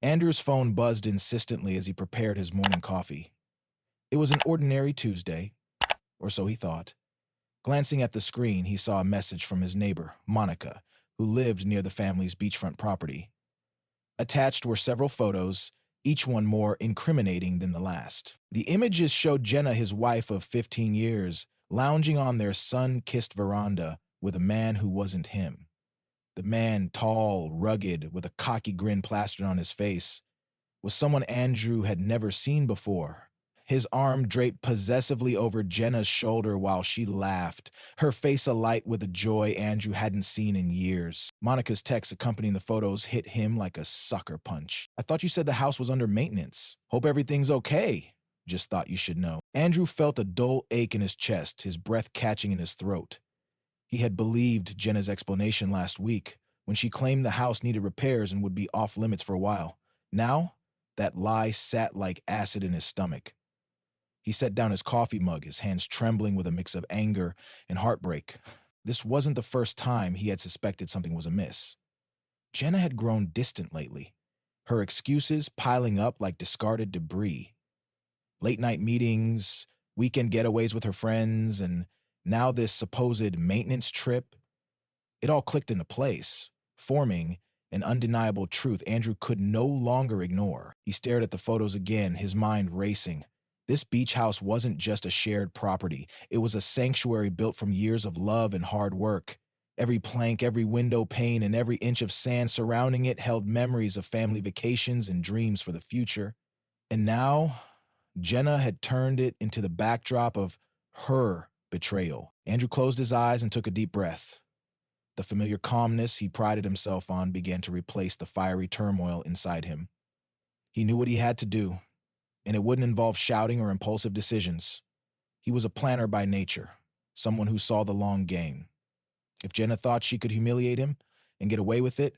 Andrew's phone buzzed insistently as he prepared his morning coffee. It was an ordinary Tuesday, or so he thought. Glancing at the screen, he saw a message from his neighbor, Monica, who lived near the family's beachfront property. Attached were several photos, each one more incriminating than the last. The images showed Jenna, his wife of 15 years, lounging on their sun-kissed veranda with a man who wasn't him. The man, tall, rugged, with a cocky grin plastered on his face, was someone Andrew had never seen before. His arm draped possessively over Jenna's shoulder while she laughed, her face alight with a joy Andrew hadn't seen in years. Monica's text accompanying the photos hit him like a sucker punch. "I thought you said the house was under maintenance. Hope everything's okay. Just thought you should know." Andrew felt a dull ache in his chest, his breath catching in his throat. He had believed Jenna's explanation last week, when she claimed the house needed repairs and would be off limits for a while. Now, that lie sat like acid in his stomach. He set down his coffee mug, his hands trembling with a mix of anger and heartbreak. This wasn't the first time he had suspected something was amiss. Jenna had grown distant lately, her excuses piling up like discarded debris. Late-night meetings, weekend getaways with her friends, and now this supposed maintenance trip. It all clicked into place, forming an undeniable truth Andrew could no longer ignore. He stared at the photos again, his mind racing. This beach house wasn't just a shared property. It was a sanctuary built from years of love and hard work. Every plank, every window pane, and every inch of sand surrounding it held memories of family vacations and dreams for the future. And now, Jenna had turned it into the backdrop of her betrayal. Andrew closed his eyes and took a deep breath. The familiar calmness he prided himself on began to replace the fiery turmoil inside him. He knew what he had to do, and it wouldn't involve shouting or impulsive decisions. He was a planner by nature, someone who saw the long game. If Jenna thought she could humiliate him and get away with it,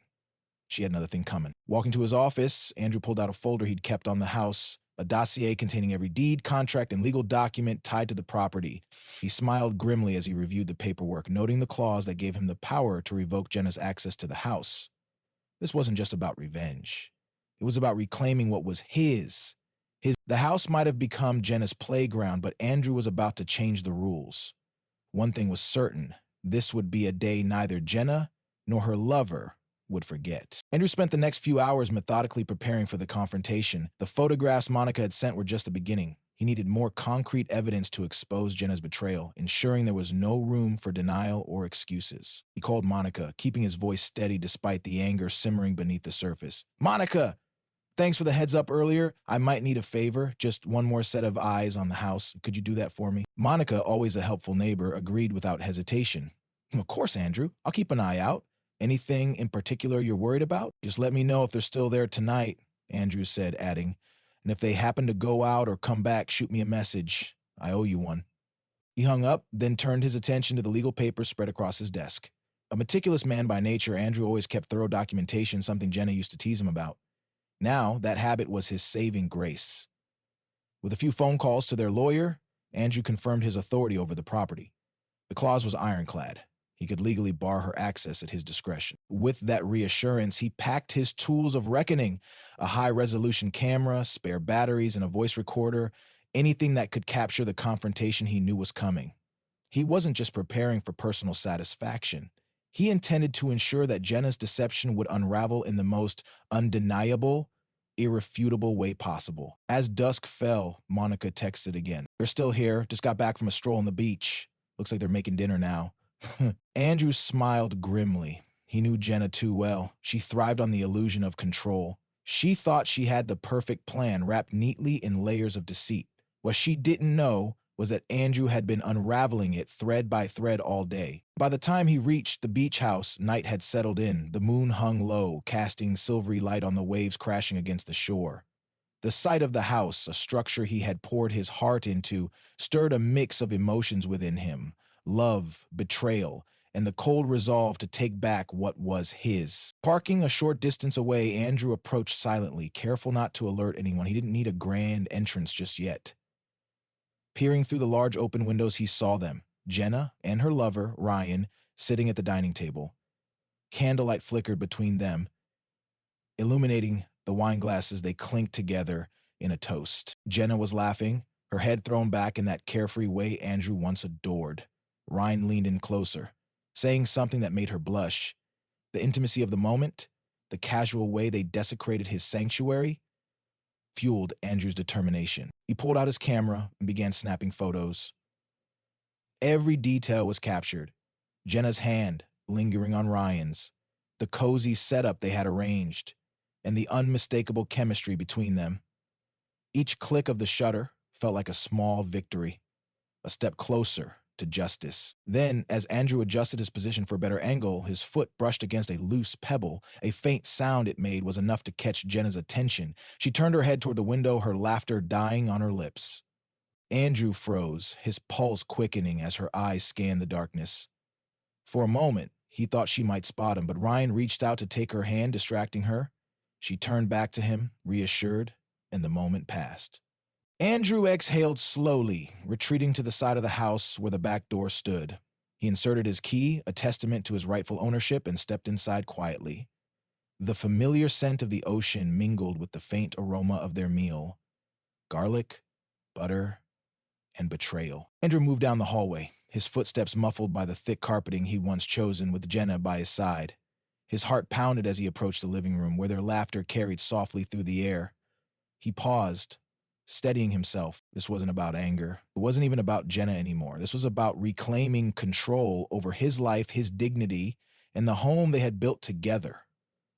she had another thing coming. Walking to his office, Andrew pulled out a folder he'd kept on the house, a dossier containing every deed, contract, and legal document tied to the property. He smiled grimly as he reviewed the paperwork, noting the clause that gave him the power to revoke Jenna's access to the house. This wasn't just about revenge. It was about reclaiming what was his. The house might have become Jenna's playground, but Andrew was about to change the rules. One thing was certain. This would be a day neither Jenna nor her lover would forget. Andrew spent the next few hours methodically preparing for the confrontation. The photographs Monica had sent were just the beginning. He needed more concrete evidence to expose Jenna's betrayal, ensuring there was no room for denial or excuses. He called Monica, keeping his voice steady despite the anger simmering beneath the surface. "Monica! Thanks for the heads up earlier. I might need a favor, just one more set of eyes on the house. Could you do that for me?" Monica, always a helpful neighbor, agreed without hesitation. "Of course, Andrew. I'll keep an eye out. Anything in particular you're worried about? Just let me know if they're still there tonight," Andrew said, adding, "and if they happen to go out or come back, shoot me a message. I owe you one." He hung up, then turned his attention to the legal papers spread across his desk. A meticulous man by nature, Andrew always kept thorough documentation, something Jenna used to tease him about. Now, that habit was his saving grace. With a few phone calls to their lawyer, Andrew confirmed his authority over the property. The clause was ironclad. He could legally bar her access at his discretion. With that reassurance, he packed his tools of reckoning, a high-resolution camera, spare batteries, and a voice recorder, anything that could capture the confrontation he knew was coming. He wasn't just preparing for personal satisfaction. He intended to ensure that Jenna's deception would unravel in the most undeniable, irrefutable way possible. As dusk fell, Monica texted again. "They're still here, just got back from a stroll on the beach. Looks like they're making dinner now." Andrew smiled grimly. He knew Jenna too well. She thrived on the illusion of control. She thought she had the perfect plan wrapped neatly in layers of deceit. What she didn't know was that Andrew had been unraveling it thread by thread all day. By the time he reached the beach house, night had settled in. The moon hung low, casting silvery light on the waves crashing against the shore. The sight of the house, a structure he had poured his heart into, stirred a mix of emotions within him: love, betrayal, and the cold resolve to take back what was his. Parking a short distance away, Andrew approached silently, careful not to alert anyone. He didn't need a grand entrance just yet. Peering through the large open windows, he saw them, Jenna and her lover, Ryan, sitting at the dining table. Candlelight flickered between them, illuminating The wine glasses, they clinked together in a toast. Jenna was laughing, her head thrown back in that carefree way Andrew once adored. Ryan leaned in closer, saying something that made her blush. The intimacy of the moment, the casual way they desecrated his sanctuary, fueled Andrew's determination. He pulled out his camera and began snapping photos. Every detail was captured. Jenna's hand lingering on Ryan's, the cozy setup they had arranged, and the unmistakable chemistry between them. Each click of the shutter felt like a small victory, a step closer to justice. Then, as Andrew adjusted his position for a better angle, his foot brushed against a loose pebble. A faint sound it made was enough to catch Jenna's attention. She turned her head toward the window, her laughter dying on her lips. Andrew froze, his pulse quickening as her eyes scanned the darkness. For a moment, he thought she might spot him, but Ryan reached out to take her hand, distracting her. She turned back to him, reassured, and the moment passed. Andrew exhaled slowly, retreating to the side of the house where the back door stood. He inserted his key, a testament to his rightful ownership, and stepped inside quietly. The familiar scent of the ocean mingled with the faint aroma of their meal. Garlic, butter, and betrayal. Andrew moved down the hallway, his footsteps muffled by the thick carpeting he'd once chosen, with Jenna by his side. His heart pounded as he approached the living room, where their laughter carried softly through the air. He paused, steadying himself. This wasn't about anger. It wasn't even about Jenna anymore. This was about reclaiming control over his life, his dignity, and the home they had built together.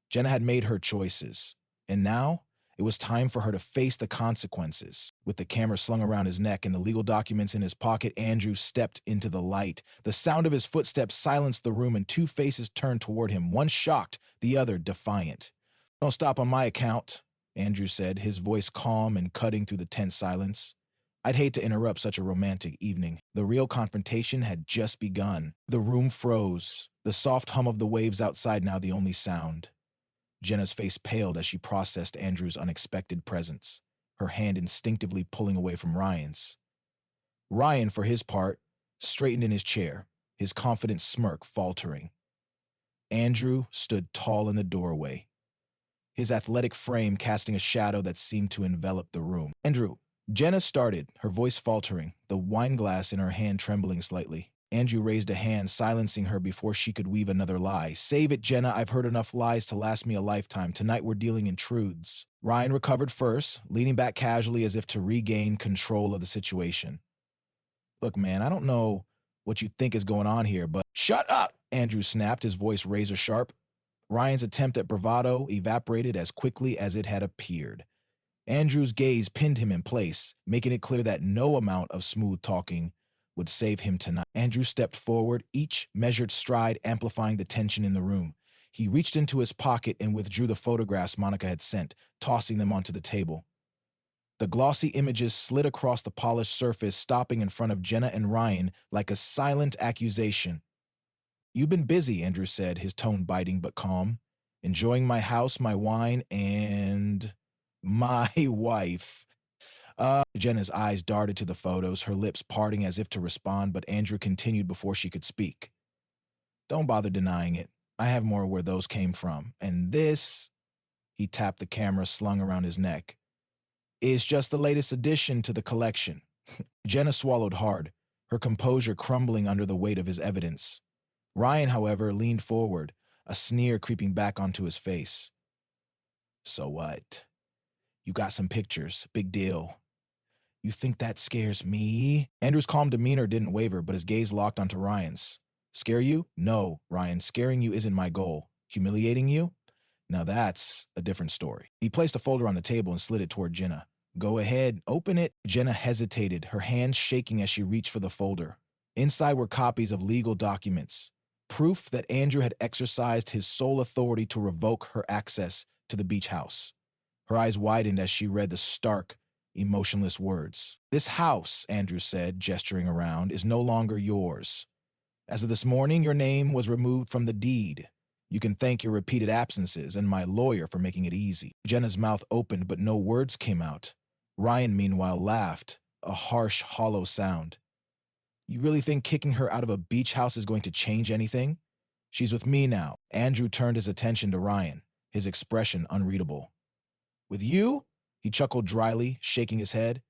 Jenna had made her choices, and now it was time for her to face the consequences. With the camera slung around his neck and the legal documents in his pocket, Andrew stepped into the light. The sound of his footsteps silenced the room, and two faces turned toward him, one shocked, the other defiant. "Don't stop on my account," Andrew said, his voice calm and cutting through the tense silence. "I'd hate to interrupt such a romantic evening." The real confrontation had just begun. The room froze, the soft hum of the waves outside now the only sound. Jenna's face paled as she processed Andrew's unexpected presence, her hand instinctively pulling away from Ryan's. Ryan, for his part, straightened in his chair, his confident smirk faltering. Andrew stood tall in the doorway, his athletic frame casting a shadow that seemed to envelop the room. "Andrew," Jenna started, her voice faltering, the wineglass in her hand trembling slightly. Andrew raised a hand, silencing her before she could weave another lie. "Save it, Jenna. I've heard enough lies to last me a lifetime. Tonight we're dealing in truths." Ryan recovered first, leaning back casually as if to regain control of the situation. "Look, man, I don't know what you think is going on here, but—" "Shut up!" Andrew snapped, his voice razor sharp. Ryan's attempt at bravado evaporated as quickly as it had appeared. Andrew's gaze pinned him in place, making it clear that no amount of smooth talking would save him tonight. Andrew stepped forward, each measured stride amplifying the tension in the room. He reached into his pocket and withdrew the photographs Monica had sent, tossing them onto the table. The glossy images slid across the polished surface, stopping in front of Jenna and Ryan like a silent accusation. "You've been busy," Andrew said, his tone biting but calm. "Enjoying my house, my wine, and my wife." Jenna's eyes darted to the photos, her lips parting as if to respond, but Andrew continued before she could speak. "Don't bother denying it. I have more where those came from. And this," he tapped the camera slung around his neck, "is just the latest addition to the collection." Jenna swallowed hard, her composure crumbling under the weight of his evidence. Ryan, however, leaned forward, a sneer creeping back onto his face. "So what? You got some pictures. Big deal. You think that scares me?" Andrew's calm demeanor didn't waver, but his gaze locked onto Ryan's. "Scare you? No, Ryan, scaring you isn't my goal. Humiliating you? Now that's a different story." He placed a folder on the table and slid it toward Jenna. "Go ahead, open it." Jenna hesitated, her hands shaking as she reached for the folder. Inside were copies of legal documents, proof that Andrew had exercised his sole authority to revoke her access to the beach house. Her eyes widened as she read the stark, emotionless words. "This house," Andrew said, gesturing around, "is no longer yours. As of this morning, your name was removed from the deed. You can thank your repeated absences and my lawyer for making it easy." Jenna's mouth opened, but no words came out. Ryan, meanwhile, laughed, a harsh, hollow sound. "You really think kicking her out of a beach house is going to change anything? She's with me now." Andrew turned his attention to Ryan, his expression unreadable. With you? He chuckled dryly, shaking his head.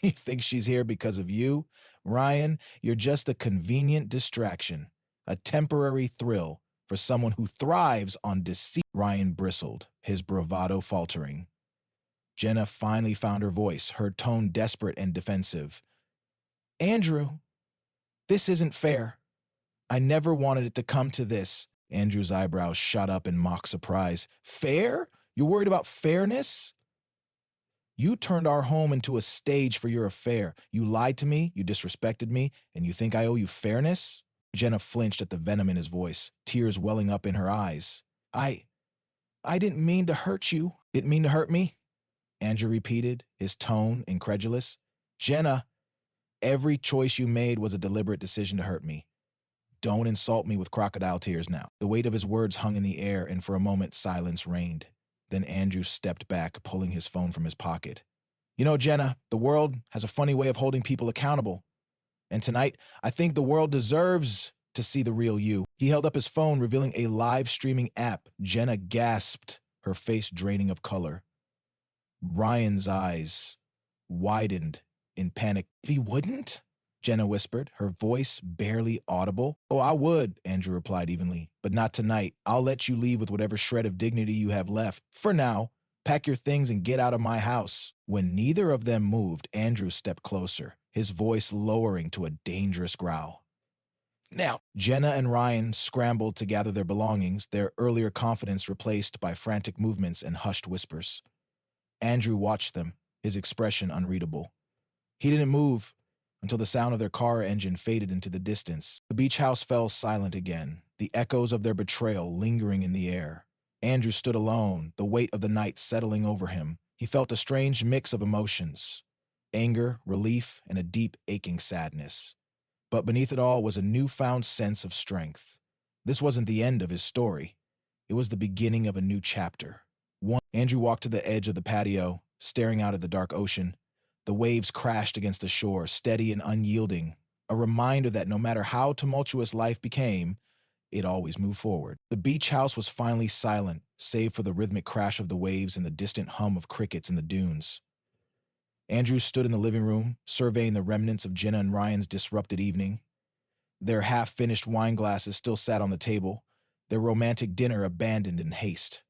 You think she's here because of you? Ryan, you're just a convenient distraction, a temporary thrill for someone who thrives on deceit. Ryan bristled, his bravado faltering. Jenna finally found her voice, her tone desperate and defensive. Andrew, this isn't fair. I never wanted it to come to this. Andrew's eyebrows shot up in mock surprise. Fair? You're worried about fairness? You turned our home into a stage for your affair. You lied to me, you disrespected me, and you think I owe you fairness? Jenna flinched at the venom in his voice, tears welling up in her eyes. I didn't mean to hurt you. Didn't mean to hurt me? Andrew repeated, his tone incredulous. Jenna, every choice you made was a deliberate decision to hurt me. Don't insult me with crocodile tears now. The weight of his words hung in the air, and for a moment silence reigned. Then Andrew stepped back, pulling his phone from his pocket. You know, Jenna, the world has a funny way of holding people accountable. And tonight, I think the world deserves to see the real you. He held up his phone, revealing a live streaming app. Jenna gasped, her face draining of color. Ryan's eyes widened in panic. He wouldn't? Jenna whispered, her voice barely audible. Oh, I would, Andrew replied evenly, but not tonight. I'll let you leave with whatever shred of dignity you have left. For now, pack your things and get out of my house. When neither of them moved, Andrew stepped closer, his voice lowering to a dangerous growl. Now, Jenna and Ryan scrambled to gather their belongings, their earlier confidence replaced by frantic movements and hushed whispers. Andrew watched them, his expression unreadable. He didn't move until the sound of their car engine faded into the distance. The beach house fell silent again, the echoes of their betrayal lingering in the air. Andrew stood alone, the weight of the night settling over him. He felt a strange mix of emotions, anger, relief, and a deep, aching sadness. But beneath it all was a newfound sense of strength. This wasn't the end of his story. It was the beginning of a new chapter. Andrew walked to the edge of the patio, staring out at the dark ocean. The waves crashed against the shore, steady and unyielding, a reminder that no matter how tumultuous life became, it always moved forward. The beach house was finally silent, save for the rhythmic crash of the waves and the distant hum of crickets in the dunes. Andrew stood in the living room, surveying the remnants of Jenna and Ryan's disrupted evening. Their half-finished wine glasses still sat on the table, their romantic dinner abandoned in haste.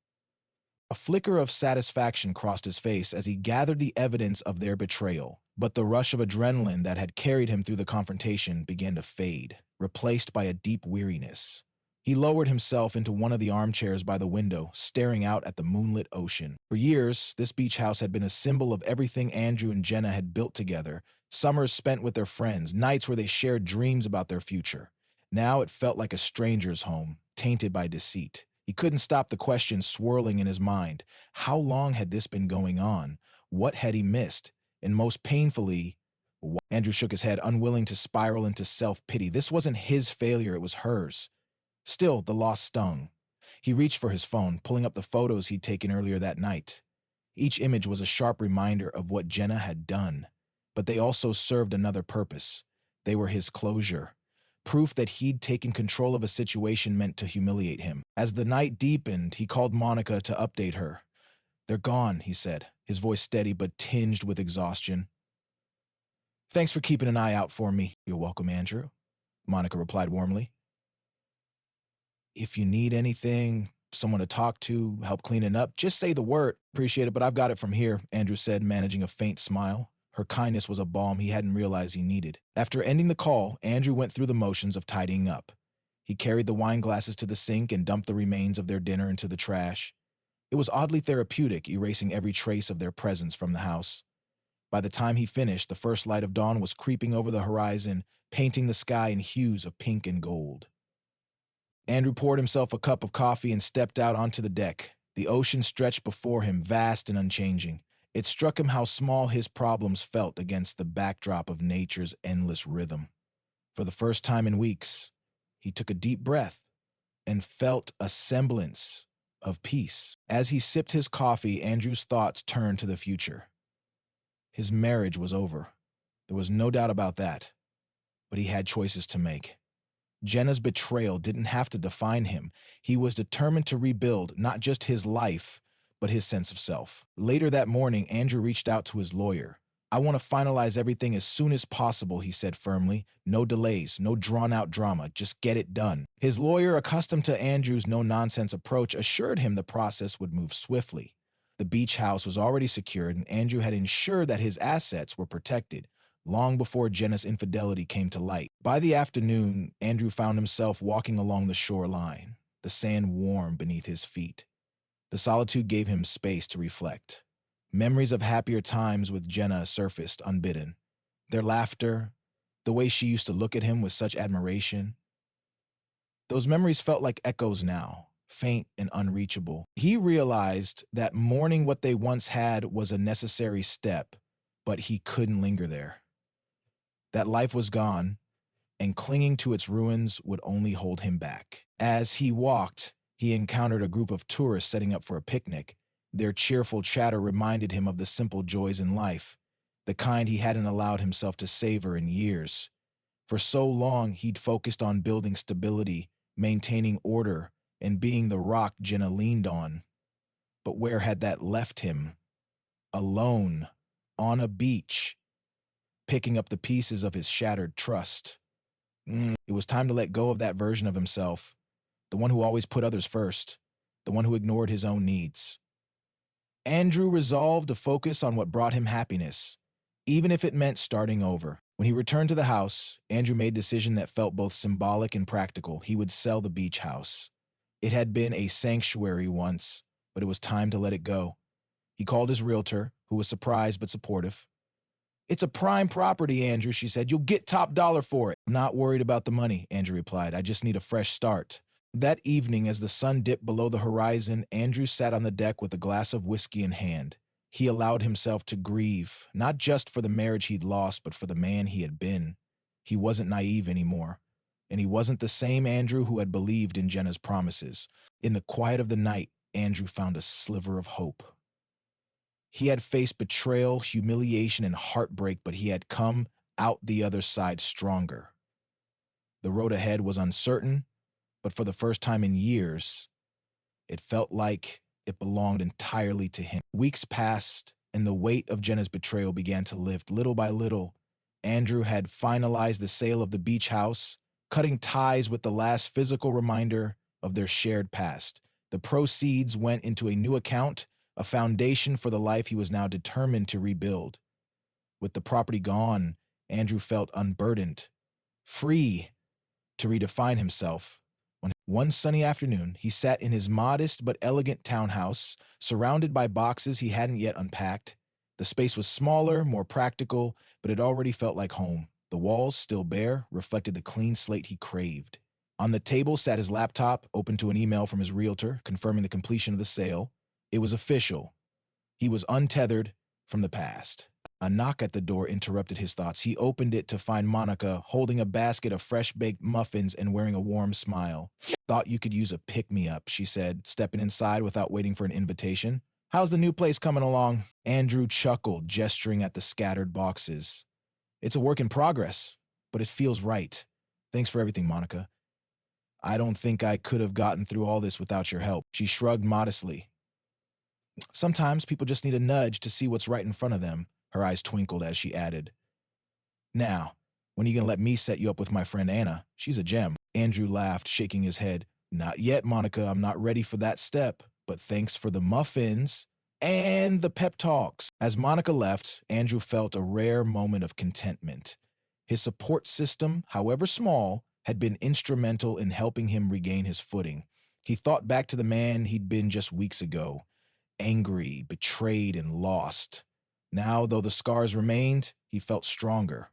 A flicker of satisfaction crossed his face as he gathered the evidence of their betrayal, but the rush of adrenaline that had carried him through the confrontation began to fade, replaced by a deep weariness. He lowered himself into one of the armchairs by the window, staring out at the moonlit ocean. For years, this beach house had been a symbol of everything Andrew and Jenna had built together, summers spent with their friends, nights where they shared dreams about their future. Now it felt like a stranger's home, tainted by deceit. He couldn't stop the questions swirling in his mind. How long had this been going on? What had he missed? And most painfully, Andrew shook his head, unwilling to spiral into self-pity. This wasn't his failure, it was hers. Still, the loss stung. He reached for his phone, pulling up the photos he'd taken earlier that night. Each image was a sharp reminder of what Jenna had done, but they also served another purpose. They were his closure. Proof that he'd taken control of a situation meant to humiliate him. As the night deepened, he called Monica to update her. They're gone, he said, his voice steady but tinged with exhaustion. Thanks for keeping an eye out for me. You're welcome, Andrew, Monica replied warmly. If you need anything, someone to talk to, help cleaning up, just say the word. Appreciate it, but I've got it from here, Andrew said, managing a faint smile. Her kindness was a balm he hadn't realized he needed. After ending the call, Andrew went through the motions of tidying up. He carried the wine glasses to the sink and dumped the remains of their dinner into the trash. It was oddly therapeutic, erasing every trace of their presence from the house. By the time he finished, the first light of dawn was creeping over the horizon, painting the sky in hues of pink and gold. Andrew poured himself a cup of coffee and stepped out onto the deck. The ocean stretched before him, vast and unchanging. It struck him how small his problems felt against the backdrop of nature's endless rhythm. For the first time in weeks, he took a deep breath and felt a semblance of peace. As he sipped his coffee, Andrew's thoughts turned to the future. His marriage was over. There was no doubt about that. But he had choices to make. Jenna's betrayal didn't have to define him. He was determined to rebuild not just his life, but his sense of self. Later that morning, Andrew reached out to his lawyer. "I want to finalize everything as soon as possible," he said firmly. "No delays, no drawn-out drama, just get it done." His lawyer, accustomed to Andrew's no-nonsense approach, assured him the process would move swiftly. The beach house was already secured, and Andrew had ensured that his assets were protected long before Jenna's infidelity came to light. By the afternoon, Andrew found himself walking along the shoreline, the sand warm beneath his feet. The solitude gave him space to reflect. Memories of happier times with Jenna surfaced unbidden. Their laughter, the way she used to look at him with such admiration. Those memories felt like echoes now, faint and unreachable. He realized that mourning what they once had was a necessary step, but he couldn't linger there. That life was gone, and clinging to its ruins would only hold him back. As he walked, he encountered a group of tourists setting up for a picnic. Their cheerful chatter reminded him of the simple joys in life, the kind he hadn't allowed himself to savor in years. For so long, he'd focused on building stability, maintaining order, and being the rock Jenna leaned on. But where had that left him? Alone, on a beach, picking up the pieces of his shattered trust. It was time to let go of that version of himself, the one who always put others first, the one who ignored his own needs. Andrew resolved to focus on what brought him happiness, even if it meant starting over. When he returned to the house, Andrew made a decision that felt both symbolic and practical. He would sell the beach house. It had been a sanctuary once, but it was time to let it go. He called his realtor, who was surprised but supportive. "It's a prime property, Andrew," she said. "You'll get top dollar for it." "I'm not worried about the money," Andrew replied. "I just need a fresh start." That evening, as the sun dipped below the horizon, Andrew sat on the deck with a glass of whiskey in hand. He allowed himself to grieve, not just for the marriage he'd lost, but for the man he had been. He wasn't naive anymore, and he wasn't the same Andrew who had believed in Jenna's promises. In the quiet of the night, Andrew found a sliver of hope. He had faced betrayal, humiliation, and heartbreak, but he had come out the other side stronger. The road ahead was uncertain, but for the first time in years, it felt like it belonged entirely to him. Weeks passed, and the weight of Jenna's betrayal began to lift. Little by little, Andrew had finalized the sale of the beach house, cutting ties with the last physical reminder of their shared past. The proceeds went into a new account, a foundation for the life he was now determined to rebuild. With the property gone, Andrew felt unburdened, free to redefine himself. One sunny afternoon, he sat in his modest but elegant townhouse, surrounded by boxes he hadn't yet unpacked. The space was smaller, more practical, but it already felt like home. The walls, still bare, reflected the clean slate he craved. On the table sat his laptop, open to an email from his realtor confirming the completion of the sale. It was official. He was untethered from the past. A knock at the door interrupted his thoughts. He opened it to find Monica holding a basket of fresh-baked muffins and wearing a warm smile. "Thought you could use a pick-me-up," she said, stepping inside without waiting for an invitation. "How's the new place coming along?" Andrew chuckled, gesturing at the scattered boxes. "It's a work in progress, but it feels right. Thanks for everything, Monica. I don't think I could have gotten through all this without your help." She shrugged modestly. "Sometimes people just need a nudge to see what's right in front of them." Her eyes twinkled as she added, "Now, when are you going to let me set you up with my friend Anna? She's a gem." Andrew laughed, shaking his head. "Not yet, Monica. I'm not ready for that step. But thanks for the muffins and the pep talks." As Monica left, Andrew felt a rare moment of contentment. His support system, however small, had been instrumental in helping him regain his footing. He thought back to the man he'd been just weeks ago, angry, betrayed, and lost. Now, though the scars remained, he felt stronger.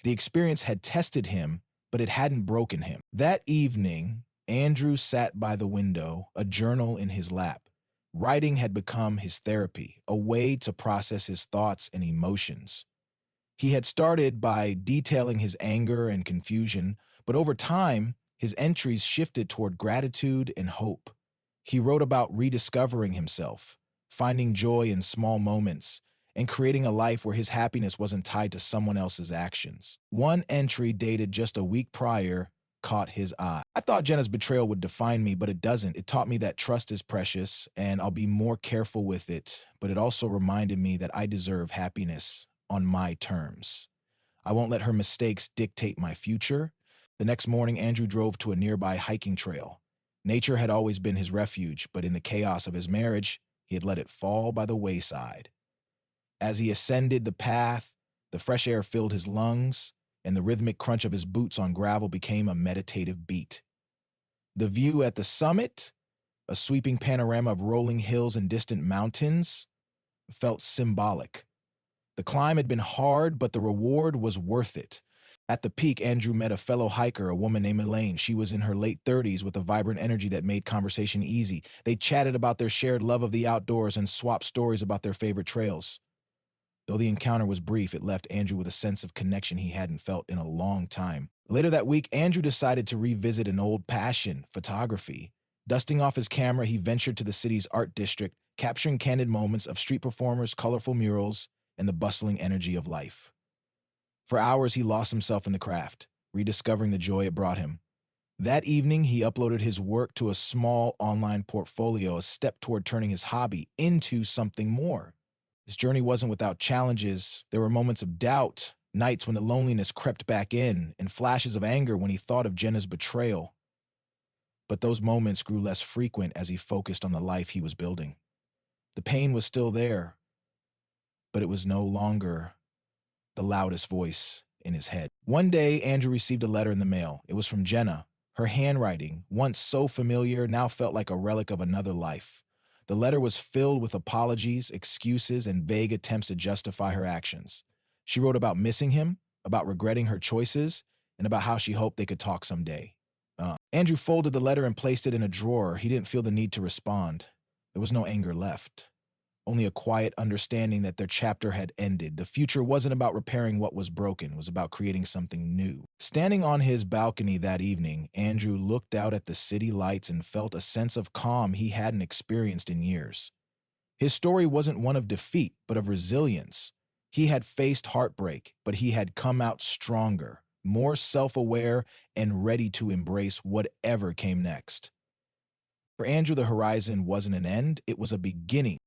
The experience had tested him, but it hadn't broken him. That evening, Andrew sat by the window, a journal in his lap. Writing had become his therapy, a way to process his thoughts and emotions. He had started by detailing his anger and confusion, but over time, his entries shifted toward gratitude and hope. He wrote about rediscovering himself, finding joy in small moments, and creating a life where his happiness wasn't tied to someone else's actions. One entry dated just a week prior caught his eye. I thought Jenna's betrayal would define me, but it doesn't. It taught me that trust is precious, and I'll be more careful with it, but it also reminded me that I deserve happiness on my terms. I won't let her mistakes dictate my future. The next morning, Andrew drove to a nearby hiking trail. Nature had always been his refuge, but in the chaos of his marriage, he had let it fall by the wayside. As he ascended the path, the fresh air filled his lungs, and the rhythmic crunch of his boots on gravel became a meditative beat. The view at the summit, a sweeping panorama of rolling hills and distant mountains, felt symbolic. The climb had been hard, but the reward was worth it. At the peak, Andrew met a fellow hiker, a woman named Elaine. She was in her late 30s with a vibrant energy that made conversation easy. They chatted about their shared love of the outdoors and swapped stories about their favorite trails. Though the encounter was brief, it left Andrew with a sense of connection he hadn't felt in a long time. Later that week, Andrew decided to revisit an old passion, photography. Dusting off his camera, he ventured to the city's art district, capturing candid moments of street performers, colorful murals, and the bustling energy of life. For hours, he lost himself in the craft, rediscovering the joy it brought him. That evening, he uploaded his work to a small online portfolio, a step toward turning his hobby into something more. His journey wasn't without challenges. There were moments of doubt, nights when the loneliness crept back in, and flashes of anger when he thought of Jenna's betrayal. But those moments grew less frequent as he focused on the life he was building. The pain was still there, but it was no longer the loudest voice in his head. One day, Andrew received a letter in the mail. It was from Jenna. Her handwriting, once so familiar, now felt like a relic of another life. The letter was filled with apologies, excuses, and vague attempts to justify her actions. She wrote about missing him, about regretting her choices, and about how she hoped they could talk someday. Andrew folded the letter and placed it in a drawer. He didn't feel the need to respond. There was no anger left. Only a quiet understanding that their chapter had ended. The future wasn't about repairing what was broken. It was about creating something new. Standing on his balcony that evening, Andrew looked out at the city lights and felt a sense of calm he hadn't experienced in years. His story wasn't one of defeat, but of resilience. He had faced heartbreak, but he had come out stronger, more self-aware, and ready to embrace whatever came next. For Andrew, the horizon wasn't an end, it was a beginning.